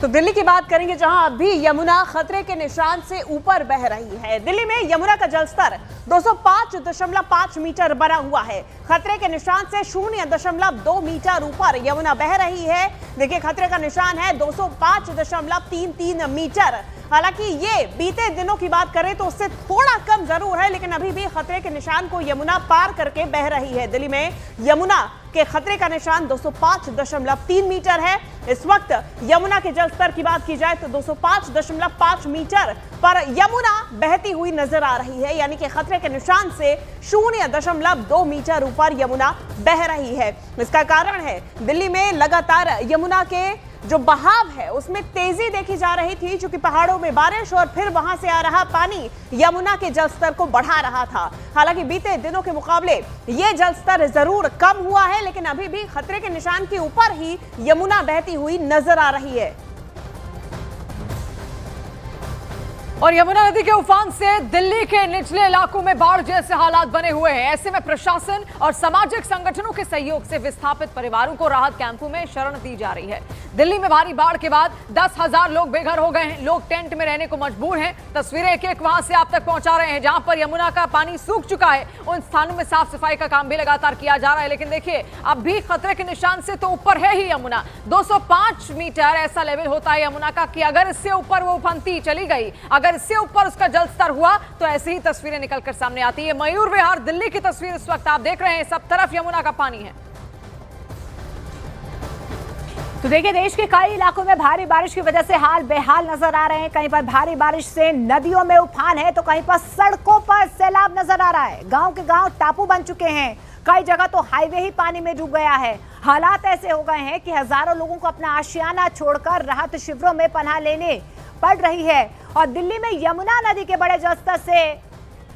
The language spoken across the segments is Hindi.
तो दिल्ली की बात करेंगे, जहां अब भी यमुना खतरे के निशान से ऊपर बह रही है। दिल्ली में यमुना का जलस्तर 205.5 मीटर बना हुआ है। खतरे के निशान से 0.2 मीटर ऊपर यमुना बह रही है। देखिए, खतरे का निशान है 205.33 मीटर। हालांकि ये बीते दिनों की बात करें तो उससे थोड़ा कम जरूर है, लेकिन अभी भी खतरे के निशान को यमुना पार करके बह रही है। दिल्ली में यमुना के खतरे का निशान 205.3 मीटर है। इस वक्त यमुना के जलस्तर की बात की जाए तो 205.5 मीटर पर यमुना बहती हुई नजर आ रही है, यानी कि खतरे के निशान से 0.2 मीटर ऊपर यमुना बह रही है। इसका कारण है दिल्ली में लगातार यमुना के जो बहाव है उसमें तेजी देखी जा रही थी, क्योंकि पहाड़ों में बारिश और फिर वहां से आ रहा पानी यमुना के जलस्तर को बढ़ा रहा था। हालांकि बीते दिनों के मुकाबले ये जलस्तर जरूर कम हुआ है, लेकिन अभी भी खतरे के निशान के ऊपर ही यमुना बहती हुई नजर आ रही है। और यमुना नदी के उफान से दिल्ली के निचले इलाकों में बाढ़ जैसे हालात बने हुए हैं। ऐसे में प्रशासन और सामाजिक संगठनों के सहयोग से विस्थापित परिवारों को राहत कैंपों में शरण दी जा रही है। दिल्ली में भारी बाढ़ के बाद 10,000 लोग बेघर हो गए हैं। लोग टेंट में रहने को मजबूर हैं। तस्वीरें एक एक वहां से आप तक पहुंचा रहे हैं, जहां पर यमुना का पानी सूख चुका है। उन स्थानों में साफ सफाई का काम भी लगातार किया जा रहा है, लेकिन देखिए, अब भी खतरे के निशान से तो ऊपर है ही यमुना। 205 मीटर ऐसा लेवल होता है यमुना का कि अगर इससे ऊपर वो उफनती चली गई, अगर इससे ऊपर उसका जलस्तर हुआ तो ऐसी ही तस्वीरें निकलकर सामने आती है। मयूर विहार दिल्ली की तस्वीर इस वक्त आप देख रहे हैं, सब तरफ यमुना का पानी है। तो देखिए, देश के कई इलाकों में भारी बारिश की वजह से हाल बेहाल नजर आ रहे हैं। कहीं पर भारी बारिश से नदियों में उफान है, तो कहीं पर सड़कों पर सैलाब नजर आ रहा है। गांव के गांव टापू बन चुके हैं। कई जगह तो हाईवे ही पानी में डूब गया है। हालात ऐसे हो गए हैं कि हजारों लोगों को अपना आशियाना छोड़कर राहत शिविरों में पनाह लेने पड़ रही है। और दिल्ली में यमुना नदी के बड़े जलस्तर से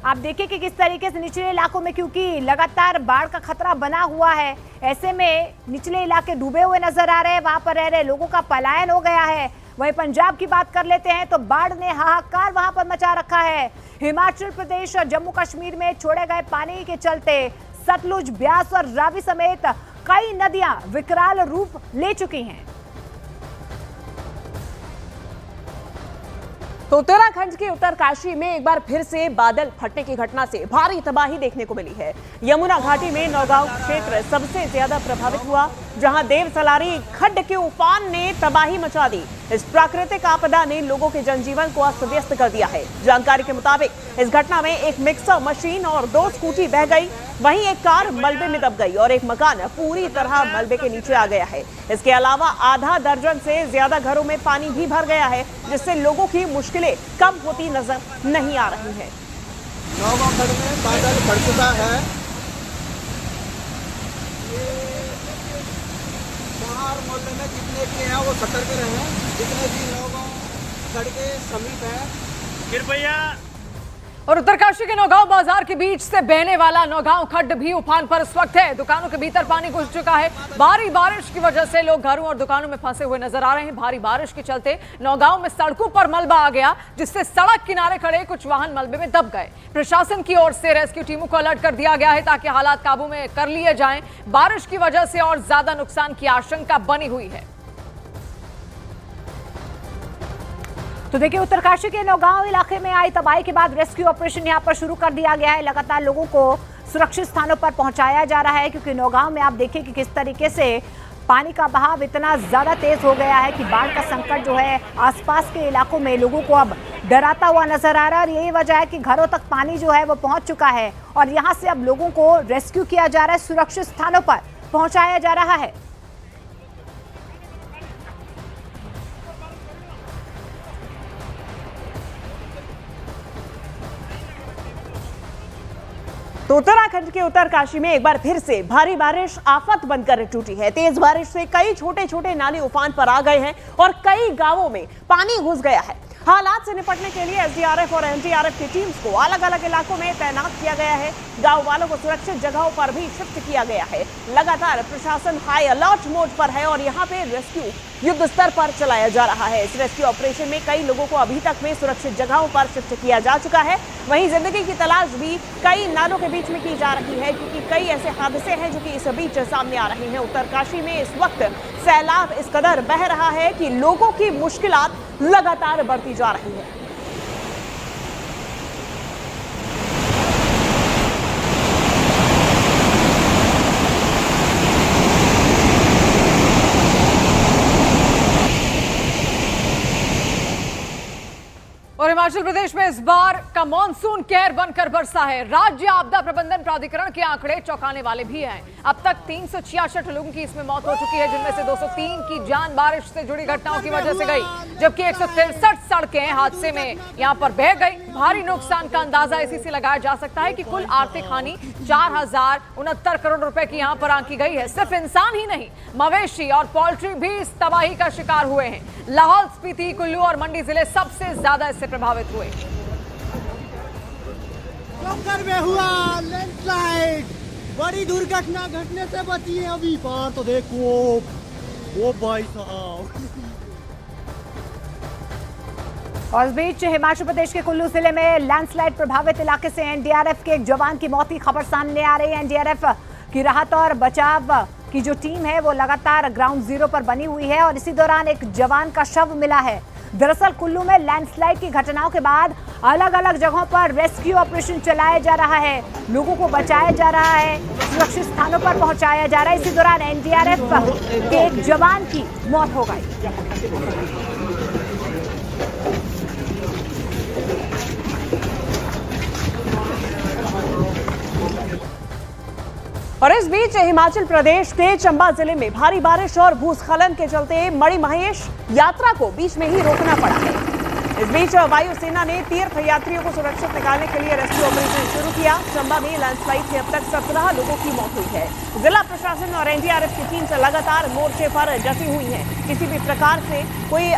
आप देखिए कि किस तरीके से निचले इलाकों में, क्योंकि लगातार बाढ़ का खतरा बना हुआ है, ऐसे में निचले इलाके डूबे हुए नजर आ रहे हैं। वहां पर रह रहे लोगों का पलायन हो गया है। वहीं पंजाब की बात कर लेते हैं तो बाढ़ ने हाहाकार वहां पर मचा रखा है। हिमाचल प्रदेश और जम्मू कश्मीर में छोड़े गए पानी के चलते सतलुज, ब्यास और रावी समेत कई नदियां विकराल रूप ले चुकी हैं। तो उत्तराखंड के उत्तरकाशी में एक बार फिर से बादल फटने की घटना से भारी तबाही देखने को मिली है। यमुना घाटी में नौगांव क्षेत्र सबसे ज्यादा प्रभावित हुआ, जहां देवसलारी खड्ड के उफान ने तबाही मचा दी। इस प्राकृतिक आपदा ने लोगों के जनजीवन को अस्त व्यस्त कर दिया है। जानकारी के मुताबिक इस घटना में एक मिक्सर मशीन और 2 स्कूटी बह गई। वहीं एक कार मलबे में दब गई और एक मकान पूरी तरह मलबे के नीचे आ गया है। इसके अलावा आधा दर्जन से ज्यादा घरों में पानी भी भर गया है, जिससे लोगों की मुश्किलें कम होती नजर नहीं आ रही है। नौगांव खड्ड में बादल बढ़ चुका है। बाहर मोहल्ले में जितने भी हैं वो सतर्क रहें, जितने भी नौगांव खड्ड के समीप है कृपया। और उत्तरकाशी के नौगांव बाजार के बीच से बहने वाला नौगांव खड्ड भी उफान पर इस वक्त है। दुकानों के भीतर पानी घुस चुका है। भारी बारिश की वजह से लोग घरों और दुकानों में फंसे हुए नजर आ रहे हैं। भारी बारिश के चलते नौगांव में सड़कों पर मलबा आ गया, जिससे सड़क किनारे खड़े कुछ वाहन मलबे में दब गए। प्रशासन की ओर से रेस्क्यू टीमों को अलर्ट कर दिया गया है, ताकि हालात काबू में कर लिए जाएं। बारिश की वजह से और ज्यादा नुकसान की आशंका बनी हुई है। तो देखिए, उत्तरकाशी के नौगांव इलाके में आई तबाही के बाद रेस्क्यू ऑपरेशन यहां पर शुरू कर दिया गया है। लगातार लोगों को सुरक्षित स्थानों पर पहुंचाया जा रहा है, क्योंकि नौगांव में आप देखिए कि किस तरीके से पानी का बहाव इतना ज्यादा तेज हो गया है कि बाढ़ का संकट जो है आसपास के इलाकों में लोगों को अब डराता हुआ नजर आ रहा है। और यही वजह है कि घरों तक पानी जो है वो पहुंच चुका है और यहां से अब लोगों को रेस्क्यू किया जा रहा है, सुरक्षित स्थानों पर पहुंचाया जा रहा है। तो उत्तराखंड के उत्तरकाशी में एक बार फिर से भारी बारिश आफत बनकर टूटी है। तेज बारिश से कई छोटे छोटे नाले उफान पर आ गए हैं और कई गांवों में पानी घुस गया है। हालात से निपटने के लिए एसडीआरएफ और एनडीआरएफ की टीम्स को अलग अलग इलाकों में तैनात किया गया है। गांव वालों को सुरक्षित जगहों पर भी शिफ्ट किया गया है। लगातार प्रशासन हाई अलर्ट मोड पर है और यहाँ पे रेस्क्यू युद्ध स्तर पर चलाया जा रहा है। इस रेस्क्यू ऑपरेशन में कई लोगों को अभी तक में सुरक्षित जगहों पर शिफ्ट किया जा चुका है। वहीं जिंदगी की तलाश भी कई नालों के बीच में की जा रही है, क्योंकि कई ऐसे हादसे हैं जो कि इस बीच सामने आ रहे हैं। उत्तरकाशी में इस वक्त सैलाब इस कदर बह रहा है कि लोगों की मुश्किलात लगातार बढ़ती जा रही है। और हिमाचल प्रदेश में इस बार का मॉनसून कहर बनकर बरसा है। राज्य आपदा प्रबंधन प्राधिकरण के आंकड़े चौंकाने वाले भी हैं। अब तक 366 लोगों की इसमें मौत हो चुकी है, जिनमें से 203 की जान बारिश से जुड़ी घटनाओं की वजह से गई, जबकि 163 सड़कें हादसे में यहां पर बह गई। भारी नुकसान का अंदाजा इसी से लगाया जा सकता है कि कुल आर्थिक हानि 4069 करोड़ रुपए की यहां पर आंकी गई है। सिर्फ इंसान ही नहीं, मवेशी और पोल्ट्री भी इस तबाही का शिकार हुए हैं। लाहौल स्पीति, कुल्लू और मंडी जिले सबसे ज्यादा इससे प्रभावित हुए। में हुआ लैंडस्लाइड, बड़ी दुर्घटना घटने से बची है। अभी पार तो देखो, वो भाई साहब। और इस बीच हिमाचल प्रदेश के कुल्लू जिले में लैंडस्लाइड प्रभावित इलाके से एनडीआरएफ के एक जवान की मौत की खबर सामने आ रही है। एनडीआरएफ की राहत और बचाव की जो टीम है वो लगातार ग्राउंड जीरो पर बनी हुई है और इसी दौरान एक जवान का शव मिला है। दरअसल कुल्लू में लैंडस्लाइड की घटनाओं के बाद अलग अलग जगहों पर रेस्क्यू ऑपरेशन चलाया जा रहा है, लोगों को बचाया जा रहा है, सुरक्षित स्थानों पर पहुंचाया जा रहा है। इसी दौरान एनडीआरएफ के एक जवान की मौत हो गई। और इस बीच हिमाचल प्रदेश के चंबा जिले में भारी बारिश और भूस्खलन के चलते मणिमहेश यात्रा को बीच में ही रोकना पड़ा है। इस बीच वायुसेना ने तीर्थ यात्रियों को सुरक्षित निकालने के लिए रेस्क्यू ऑपरेशन शुरू किया। चंबा में लैंडस्लाइड से अब तक 17 लोगों की मौत हुई है। जिला प्रशासन और एनडीआरएफ की टीम से लगातार मोर्चे पर डटी हुई है। किसी भी प्रकार से कोई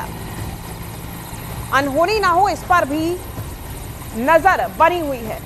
अनहोनी ना हो, इस पर भी नजर बनी हुई है।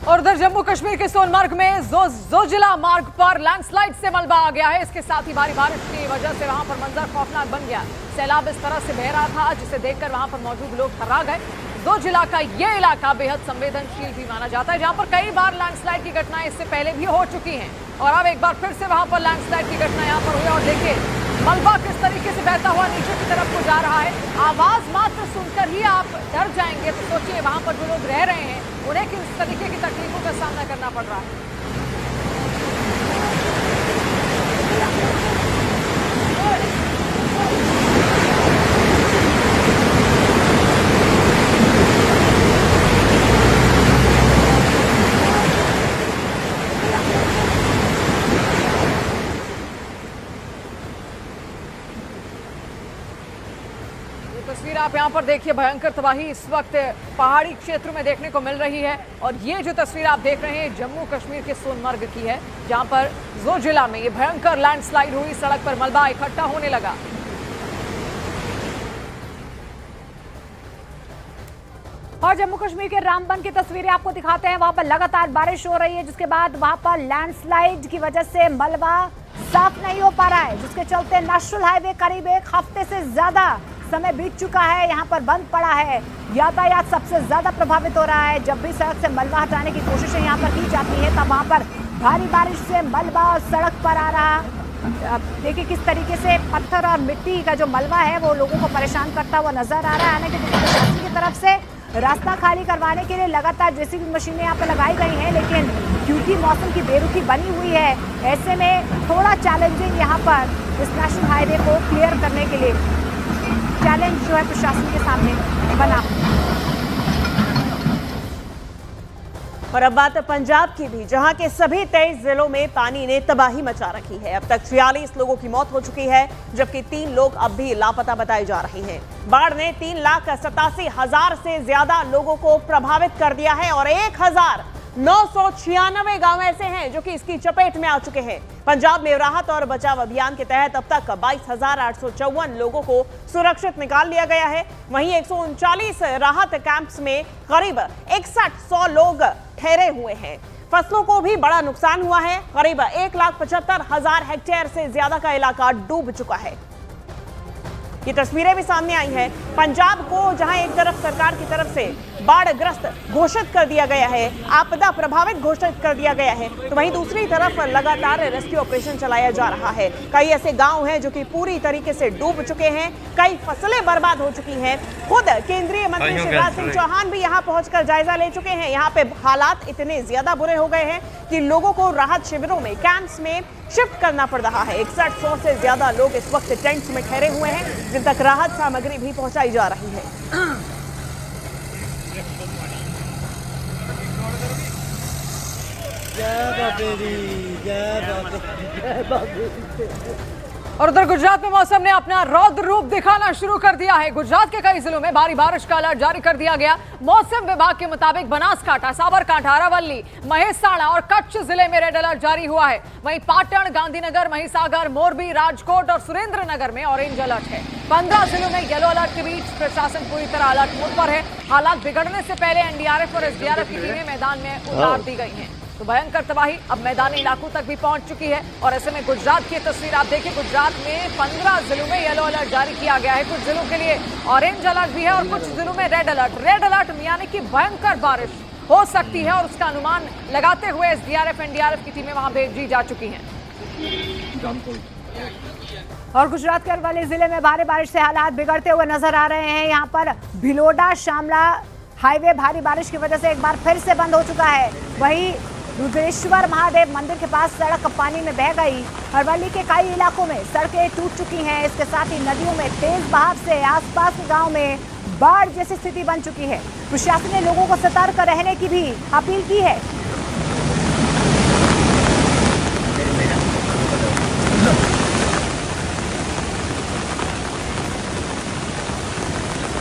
और उधर जम्मू कश्मीर के सोनमर्ग में जोजिला मार्ग पर लैंडस्लाइड से मलबा आ गया है। इसके साथ ही भारी बारिश की वजह से वहां पर मंजर खौफनाक बन गया। सैलाब इस तरह से बह रहा था जिसे देखकर वहां पर मौजूद लोग थर्रा गए। जोजिला का ये इलाका बेहद संवेदनशील भी माना जाता है, जहां पर कई बार लैंडस्लाइड की घटनाएं इससे पहले भी हो चुकी हैं और अब एक बार फिर से वहां पर लैंडस्लाइड की घटना यहां पर हुई। और देखिए मलबा किस तरीके से बहता हुआ नीचे की तरफ को जा रहा है। आवाज मात्र सुनकर ही आप डर जाएंगे, तो सोचिए वहां पर जो लोग रह रहे हैं उन्हें किस तरीके की तकलीफों का सामना करना पड़ रहा है। तस्वीर आप यहाँ पर देखिए, भयंकर तबाही इस वक्त पहाड़ी क्षेत्र में देखने को मिल रही है। और ये जो तस्वीर आप देख रहे हैं जम्मू कश्मीर के सोनमर्ग की है, जहां पर जोजिला में ये भयंकर लैंडस्लाइड हुई, सड़क पर मलबा इकट्ठा होने लगा। और जम्मू कश्मीर के रामबन की तस्वीरें आपको दिखाते हैं। वहां पर लगातार बारिश हो रही है, जिसके बाद वहां पर लैंडस्लाइड की वजह से मलबा साफ नहीं हो पा रहा है, जिसके चलते नेशनल हाईवे करीब एक हफ्ते से ज्यादा समय बीत चुका है, यहाँ पर बंद पड़ा है। यातायात सबसे ज्यादा प्रभावित हो रहा है। जब भी सड़क से मलबा हटाने की कोशिशें यहाँ पर की जाती है, तब वहाँ पर भारी बारिश से मलबा और सड़क पर आ रहा। देखिए किस तरीके से पत्थर और मिट्टी का जो मलबा है वो लोगों को परेशान करता हुआ नजर आ रहा है। हालांकि प्रशासन की तरफ से रास्ता खाली करवाने के लिए लगातार जेसीबी मशीनें यहाँ पर लगाई गई हैं, लेकिन क्योंकि मौसम की बेरुखी बनी हुई है, ऐसे में थोड़ा चैलेंजिंग यहाँ पर इस नेशनल हाईवे को क्लियर करने के लिए चैलेंज जो है प्रशासन के सामने बना। और अब बात पंजाब की भी, जहां के सभी 23 जिलों में पानी ने तबाही मचा रखी है। अब तक 46 लोगों की मौत हो चुकी है, जबकि 3 लोग अब भी लापता बताए जा रहे हैं। बाढ़ ने 3,87,000 से ज्यादा लोगों को प्रभावित कर दिया है और 1,996 गांव ऐसे हैं जो कि इसकी चपेट में आ चुके हैं। पंजाब में राहत और बचाव अभियान के तहत अब तक 22,854 लोगों को सुरक्षित निकाल लिया गया है। वहीं 139 राहत कैंप्स में करीब 6100 लोग ठहरे हुए हैं। फसलों को भी बड़ा नुकसान हुआ है। करीब 1,75,000 हेक्टेयर से ज्यादा का इलाका डूब चुका है। ये तस्वीरें भी सामने आई हैं। पंजाब को जहां एक तरफ सरकार की तरफ से बाढ़ग्रस्त घोषित कर दिया गया है, आपदा प्रभावित घोषित कर दिया गया है, तो वहीं दूसरी तरफ लगातार रेस्क्यू ऑपरेशन चलाया जा रहा है। कई ऐसे गांव हैं जो कि पूरी तरीके से डूब चुके हैं, कई फसलें बर्बाद हो चुकी हैं। खुद केंद्रीय मंत्री शिवराज सिंह चौहान भी यहां पहुंचकर जायजा ले चुके हैं। यहाँ पे हालात इतने ज्यादा बुरे हो गए हैं कि लोगों को राहत शिविरों में, कैंप्स में शिफ्ट करना पड़ रहा है। 6100 से ज्यादा लोग इस वक्त टेंट्स में ठहरे हुए हैं, जिन तक राहत सामग्री भी पहुंचाई जा रही है। और उधर गुजरात में मौसम ने अपना रौद्र रूप दिखाना शुरू कर दिया है। गुजरात के कई जिलों में भारी बारिश का अलर्ट जारी कर दिया गया। मौसम विभाग के मुताबिक बनासकांठा, साबरकांठा, अरावली, महेसाणा और कच्छ जिले में रेड अलर्ट जारी हुआ है। वहीं पाटण, गांधीनगर, महिसागर, मोरबी, राजकोट और सुरेंद्रनगर में ऑरेंज अलर्ट है। 15 जिलों में येलो अलर्ट के बीच प्रशासन पूरी तरह अलर्ट मोड पर है। हालात बिगड़ने से पहले एनडीआरएफ और एसडीआरएफ की टीमें मैदान में उतार दी गई हैं। तो भयंकर तबाही अब मैदानी इलाकों तक भी पहुंच चुकी है। और ऐसे में गुजरात की तस्वीर आप देखिए। गुजरात में 15 जिलों में येलो अलर्ट जारी किया गया है। कुछ जिलों के लिए ऑरेंज अलर्ट भी है और कुछ जिलों में रेड अलर्ट। रेड अलर्ट यानी कि भयंकर बारिश हो सकती है और उसका अनुमान लगाते हुए एसडीआरएफ, एनडीआरएफ की टीमें वहां भेजी जा चुकी हैं। और गुजरात के अरवली जिले में भारी बारिश से हालात बिगड़ते हुए नजर आ रहे हैं। यहाँ पर भिलोडा शामला हाईवे भारी बारिश की वजह से एक बार फिर से बंद हो चुका है। वहीं रुद्रेश्वर महादेव मंदिर के पास सड़क पानी में बह गई। अरवली के कई इलाकों में सड़कें टूट चुकी हैं। इसके साथ ही नदियों में तेज बहाव से आसपास के गांव में बाढ़ जैसी स्थिति बन चुकी है। प्रशासन ने लोगों को सतर्क रहने की भी अपील की है।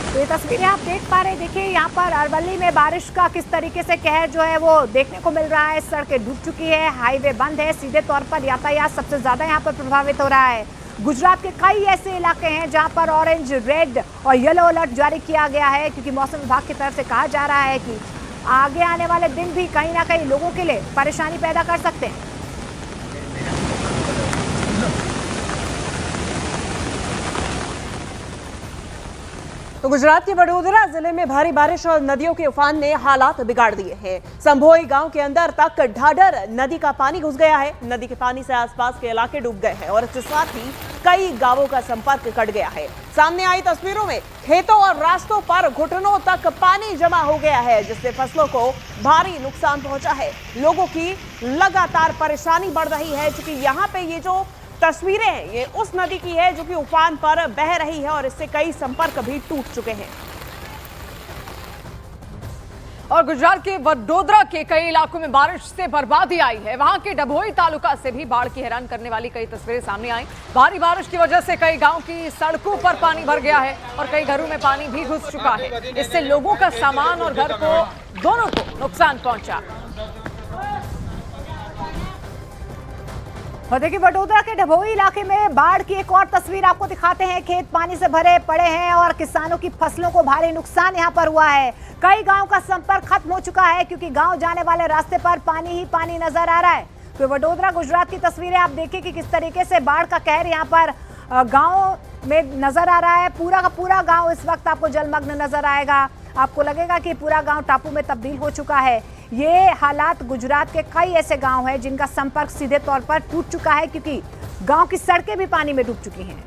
तो ये तस्वीरें आप देख पा रहे हैं। देखिए यहाँ पर अरवली में बारिश का किस तरीके से कहर जो है वो देखने को मिल रहा है। सड़कें डूब चुकी है, हाईवे बंद है, सीधे तौर पर यातायात सबसे ज्यादा यहाँ पर प्रभावित हो रहा है। गुजरात के कई ऐसे इलाके हैं जहाँ पर ऑरेंज, रेड और येलो अलर्ट जारी किया गया है, क्योंकि मौसम विभाग की तरफ से कहा जा रहा है कि आगे आने वाले दिन भी कहीं ना कहीं लोगों के लिए परेशानी पैदा कर सकते हैं। तो गुजरात के वडोदरा जिले में भारी बारिश और नदियों के उफान ने हालात बिगाड़ दिए हैं। संभोई गांव के अंदर तक ढाढर नदी का पानी घुस गया है। नदी के पानी से आसपास के इलाके डूब गए हैं और इसके साथ ही कई गांवों का संपर्क कट गया है। सामने आई तस्वीरों में खेतों और रास्तों पर घुटनों तक पानी जमा हो गया है, जिससे फसलों को भारी नुकसान पहुंचा है। लोगों की लगातार परेशानी बढ़ रही है, क्योंकि यहाँ पे ये जो तस्वीरें हैं ये उस नदी की है जो कि उफान पर बह रही है और इससे कई संपर्क भी टूट चुके हैं। और गुजरात के वडोदरा के कई इलाकों में बारिश से बर्बादी आई है। वहां के डभोई तालुका से भी बाढ़ की हैरान करने वाली कई तस्वीरें सामने आई। भारी बारिश की वजह से कई गांव की सड़कों पर पानी भर गया है और कई घरों में पानी भी घुस चुका है। इससे लोगों का सामान और घर को दोनों को नुकसान पहुंचा। और देखिए वडोदरा के डभोई इलाके में बाढ़ की एक और तस्वीर आपको दिखाते हैं। खेत पानी से भरे पड़े हैं और किसानों की फसलों को भारी नुकसान यहां पर हुआ है। कई गांव का संपर्क खत्म हो चुका है, क्योंकि गांव जाने वाले रास्ते पर पानी ही पानी नजर आ रहा है। तो वडोदरा गुजरात की तस्वीरें आप देखिए कि किस तरीके से बाढ़ का कहर यहां पर गाँव में नजर आ रहा है। पूरा का पूरा गाँव इस वक्त आपको जलमग्न नजर आएगा। आपको लगेगा कि पूरा गाँव टापू में तब्दील हो चुका है। ये हालात गुजरात के कई ऐसे गांव हैं जिनका संपर्क सीधे तौर पर टूट चुका है, क्योंकि गांव की सड़कें भी पानी में डूब चुकी हैं।